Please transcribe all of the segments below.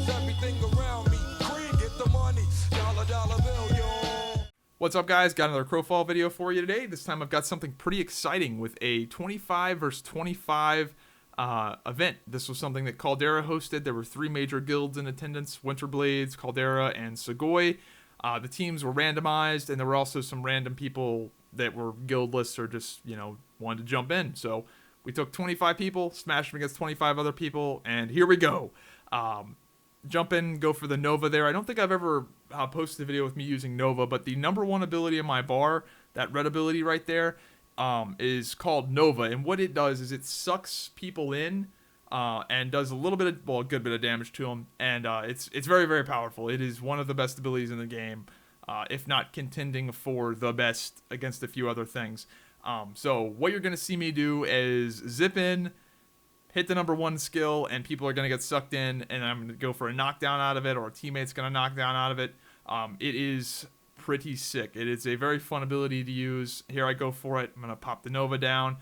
everything around me. Green, get the money, dollar bill, yo. What's up, guys? Got another Crowfall video for you today. This time I've got something pretty exciting with a 25 versus 25 event. This was something that Caldera hosted. There were 3 major guilds in attendance: Winterblades, Caldera, and Sugoi. The teams were randomized, and there were also some random people that were guildless or just, wanted to jump in. So we took 25 people, smashed them against 25 other people, and here we go. Jump in, go for the Nova there. I don't think I've ever posted a video with me using Nova, but the number 1 ability in my bar, that red ability right there, is called Nova. And what it does is it sucks people in and does a little bit of, a good bit of damage to them. And it's very, very powerful. It is one of the best abilities in the game, if not contending for the best against a few other things. So what you're going to see me do is zip in, hit the number 1 skill, and people are going to get sucked in, and I'm going to go for a knockdown out of it, or a teammate's going to knock down out of it. It is pretty sick. It is a very fun ability to use. Here I go for it. I'm going to pop the Nova down.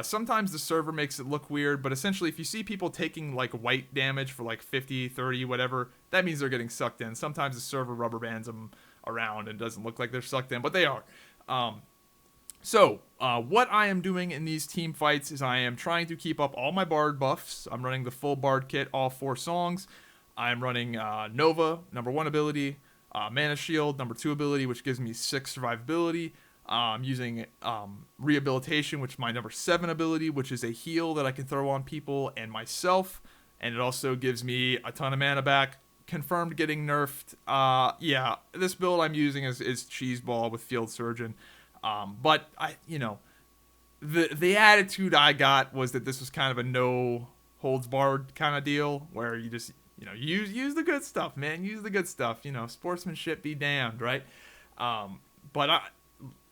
Sometimes the server makes it look weird, but essentially if you see people taking like white damage for like 50, 30, whatever, that means they're getting sucked in. Sometimes the server rubber bands them around and doesn't look like they're sucked in, but they are. So, what I am doing in these team fights is I am trying to keep up all my Bard buffs. I'm running the full Bard kit, all 4 songs. I'm running Nova, number 1 ability, Mana Shield, number 2 ability, which gives me 6 survivability. I'm using Rehabilitation, which is my number 7 ability, which is a heal that I can throw on people and myself. And it also gives me a ton of mana back. Confirmed getting nerfed. Yeah, this build I'm using is Cheeseball with Field Surgeon. But the attitude I got was that this was kind of a no holds barred kind of deal, where you just, use the good stuff, man. Use the good stuff. Sportsmanship be damned, right? But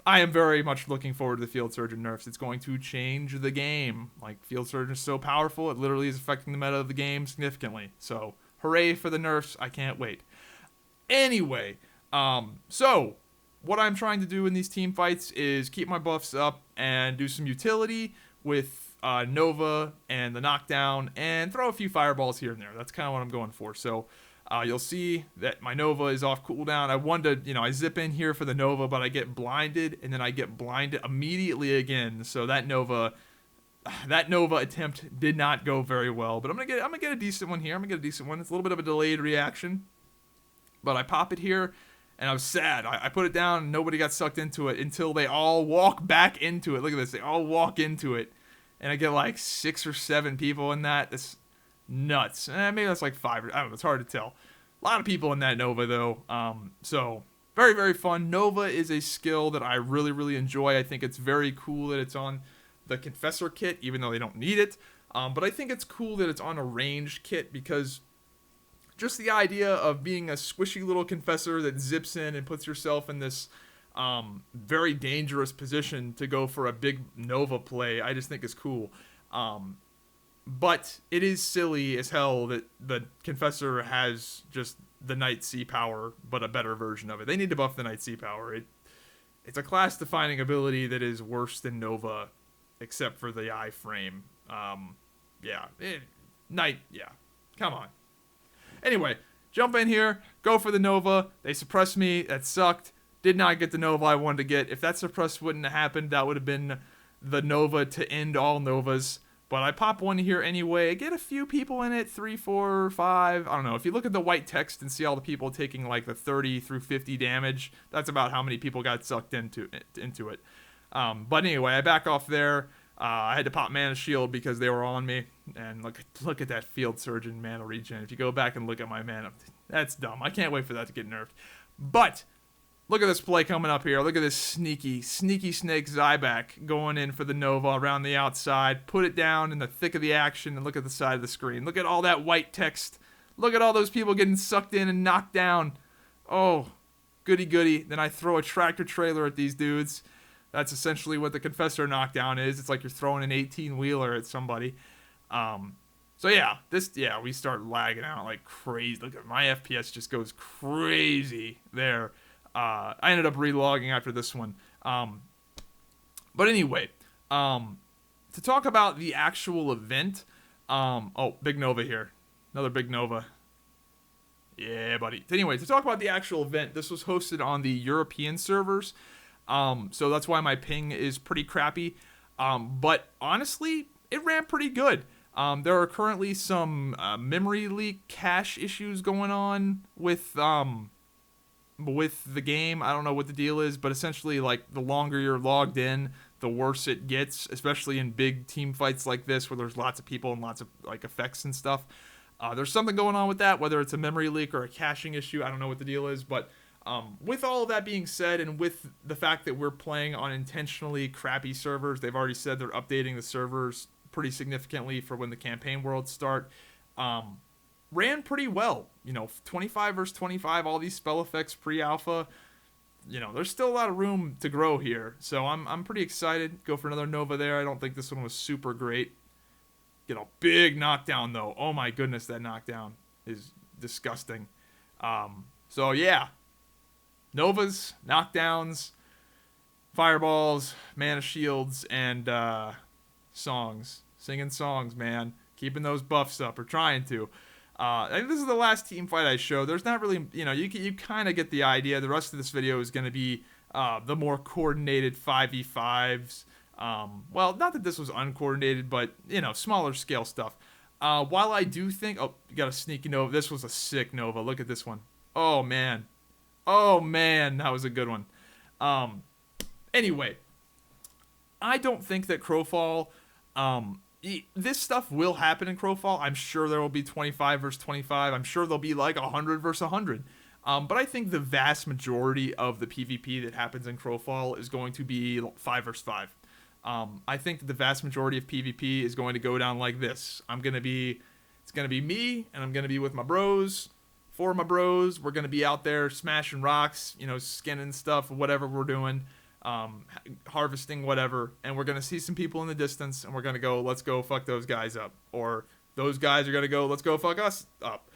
I am very much looking forward to the Field Surgeon nerfs. It's going to change the game. Like, Field Surgeon is so powerful, it literally is affecting the meta of the game significantly. So, hooray for the nerfs. I can't wait. Anyway, so what I'm trying to do in these team fights is keep my buffs up and do some utility with Nova and the knockdown, and throw a few fireballs here and there. That's kind of what I'm going for. So you'll see that my Nova is off cooldown. I wanted to, I zip in here for the Nova, but I get blinded, and then I get blinded immediately again. So that Nova attempt did not go very well. But I'm gonna get a decent one here. I'm gonna get a decent one. It's a little bit of a delayed reaction, but I pop it here. And I was sad. I put it down, and nobody got sucked into it until they all walk back into it. Look at this. They all walk into it. And I get like 6 or 7 people in that. That's nuts. Maybe that's like 5. I don't know. It's hard to tell. A lot of people in that Nova, though. So, very, very fun. Nova is a skill that I really, really enjoy. I think it's very cool that it's on the Confessor kit, even though they don't need it. But I think it's cool that it's on a ranged kit, because just the idea of being a squishy little Confessor that zips in and puts yourself in this very dangerous position to go for a big Nova play, I just think is cool. But it is silly as hell that the Confessor has just the Night Sea power, but a better version of it. They need to buff the Night Sea power. It's a class-defining ability that is worse than Nova, except for the iframe. Come on. Anyway, jump in here, go for the Nova. They suppressed me. That sucked. Did not get the Nova I wanted to get. If that suppress wouldn't have happened, that would have been the Nova to end all Novas. But I pop one here anyway. I get a few people in it, 3, 4, 5. I don't know. If you look at the white text and see all the people taking like the 30 through 50 damage, that's about how many people got sucked into it. But anyway, I back off there. I had to pop Mana Shield because they were on me. And look at that Field Surgeon mana regen. If you go back and look at my mana, that's dumb. I can't wait for that to get nerfed. But look at this play coming up here. Look at this sneaky snake Zyback going in for the Nova around the outside. Put it down in the thick of the action, and look at the side of the screen. Look at all that white text. Look at all those people getting sucked in and knocked down. Oh, goody goody. Then I throw a tractor trailer at these dudes. That's essentially what the Confessor knockdown is. It's like you're throwing an 18-wheeler at somebody. So yeah, we start lagging out like crazy. Look at my FPS just goes crazy there. I ended up relogging after this one. But anyway, to talk about the actual event, oh, big Nova here. Another big Nova. Yeah, buddy. Anyway, to talk about the actual event, this was hosted on the European servers. So that's why my ping is pretty crappy. But honestly, it ran pretty good. There are currently some memory leak cache issues going on with the game. I don't know what the deal is, but essentially, like, the longer you're logged in, the worse it gets, especially in big team fights like this where there's lots of people and lots of like effects and stuff. There's something going on with that, whether it's a memory leak or a caching issue. I don't know what the deal is, but with all of that being said, and with the fact that we're playing on intentionally crappy servers, they've already said they're updating the servers pretty significantly for when the campaign worlds start. Ran pretty well. 25 versus 25, all these spell effects pre-alpha. There's still a lot of room to grow here. So I'm pretty excited. Go for another Nova there. I don't think this one was super great. Big knockdown, though. Oh, my goodness, that knockdown is disgusting. So, yeah. Novas, knockdowns, fireballs, mana shields, and songs. Singing songs, man. Keeping those buffs up, or trying to. I think this is the last team fight I show. There's not really, you kind of get the idea. The rest of this video is going to be the more coordinated 5v5s. Well, not that this was uncoordinated, but, smaller scale stuff. While I do think... Oh, you got a sneaky Nova. This was a sick Nova. Look at this one. Oh, man. Oh, man. That was a good one. Anyway. I don't think that Crowfall... this stuff will happen in Crowfall. I'm sure there will be 25 versus 25. I'm sure there'll be like 100 versus 100. But I think the vast majority of the PvP that happens in Crowfall is going to be 5 versus 5. I think that the vast majority of PvP is going to go down like this. It's going to be me, and I'm going to be with my bros, 4 of my bros. We're going to be out there smashing rocks, skinning stuff, whatever we're doing, harvesting, whatever. And we're going to see some people in the distance, and we're going to go, let's go fuck those guys up. Or those guys are going to go, let's go fuck us up.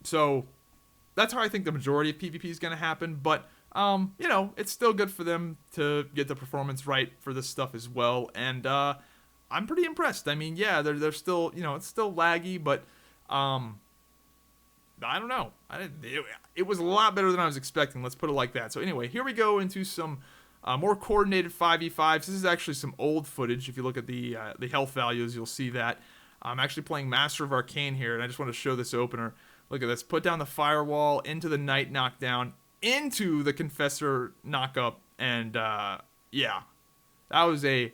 So that's how I think the majority of PvP is going to happen. But it's still good for them to get the performance right for this stuff as well. And I'm pretty impressed. I mean, yeah, they're still, it's still laggy, but I don't know. It was a lot better than I was expecting. Let's put it like that. So anyway, here we go into some more coordinated 5v5s. This is actually some old footage. If you look at the health values, you'll see that. I'm actually playing Master of Arcane here, and I just want to show this opener. Look at this. Put down the firewall, into the Knight knockdown, into the Confessor knockup, and yeah, that was a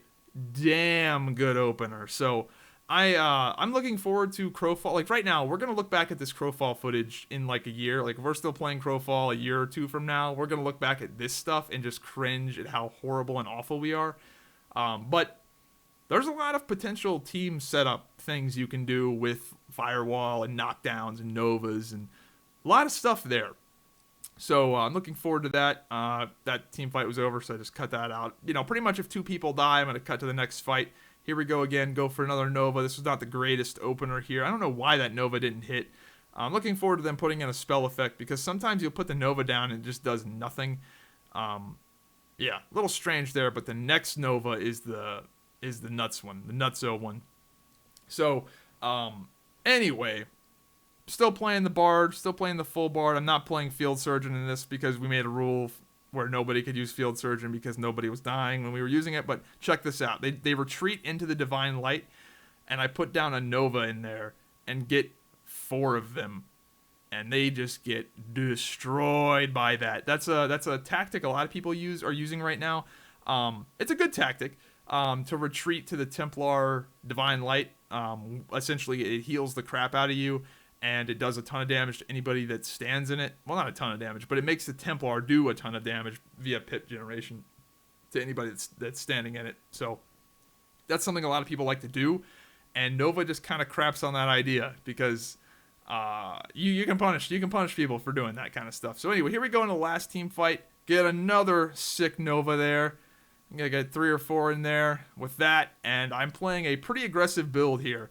damn good opener. So I'm looking forward to Crowfall. Like right now, we're gonna look back at this Crowfall footage in like a year. Like if we're still playing Crowfall a year or two from now, we're gonna look back at this stuff and just cringe at how horrible and awful we are. But there's a lot of potential team setup things you can do with firewall and knockdowns and novas and a lot of stuff there. So I'm looking forward to that. That team fight was over, so I just cut that out. Pretty much if 2 people die, I'm going to cut to the next fight. Here we go again. Go for another Nova. This was not the greatest opener here. I don't know why that Nova didn't hit. I'm looking forward to them putting in a spell effect, because sometimes you'll put the Nova down and it just does nothing. Yeah, a little strange there, but the next Nova is the nuts one, the nutso one. So, anyway... Still playing the Bard, still playing the full Bard. I'm not playing Field Surgeon in this because we made a rule where nobody could use Field Surgeon because nobody was dying when we were using it. But check this out. They retreat into the Divine Light, and I put down a Nova in there and get 4 of them. And they just get destroyed by that. That's a tactic a lot of people are using right now. It's a good tactic to retreat to the Templar Divine Light. Essentially, it heals the crap out of you. And it does a ton of damage to anybody that stands in it. Well, not a ton of damage, but it makes the Templar do a ton of damage via pip generation to anybody that's standing in it. So that's something a lot of people like to do. And Nova just kind of craps on that idea because you can punish people for doing that kind of stuff. So anyway, here we go in the last team fight. Get another sick Nova there. I'm going to get 3 or 4 in there with that. And I'm playing a pretty aggressive build here.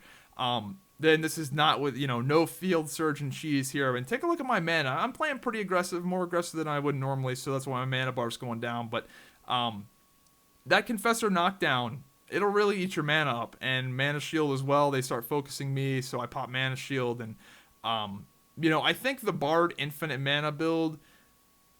Then this is not with, no Field Surgeon cheese here. And take a look at my mana. I'm playing pretty aggressive, more aggressive than I would normally, so that's why my mana bar's going down. But that Confessor knockdown, it'll really eat your mana up. And Mana Shield as well, they start focusing me, so I pop Mana Shield. And You know, I think the Bard infinite mana build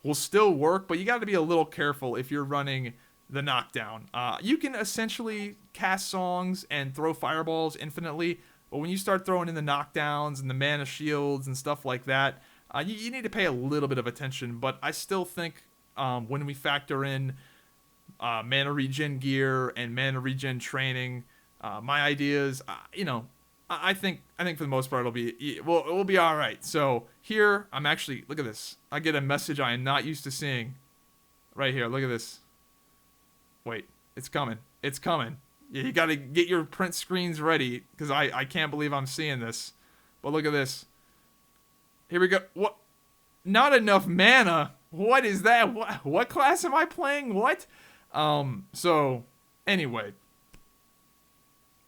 will still work, but you got to be a little careful if you're running the knockdown. You can essentially cast songs and throw fireballs infinitely, but when you start throwing in the knockdowns and the mana shields and stuff like that, you need to pay a little bit of attention. But I still think when we factor in mana regen gear and mana regen training, my ideas, I think for the most part it will be all right. So here I'm actually, look at this. I get a message I am not used to seeing. Right here, look at this. Wait, it's coming. It's coming. Yeah, you got to get your print screens ready because I can't believe I'm seeing this. But look at this. Here we go. What? Not enough mana. What is that? What class am I playing? What? So anyway,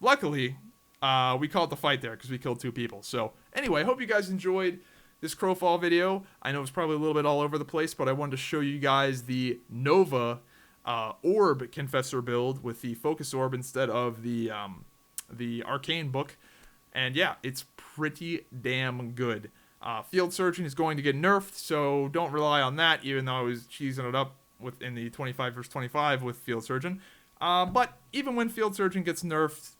luckily, we called the fight there because we killed 2 people. So anyway, I hope you guys enjoyed this Crowfall video. I know it's probably a little bit all over the place, but I wanted to show you guys the Nova Orb Confessor build with the Focus Orb instead of the Arcane Book. And yeah, it's pretty damn good. Field Surgeon is going to get nerfed, so don't rely on that, even though I was cheesing it up in the 25 versus 25 with Field Surgeon. But even when Field Surgeon gets nerfed,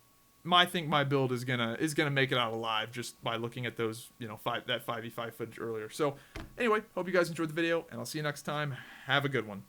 I think my build is gonna make it out alive just by looking at those, that 5v5 footage earlier. So anyway, hope you guys enjoyed the video, and I'll see you next time. Have a good one.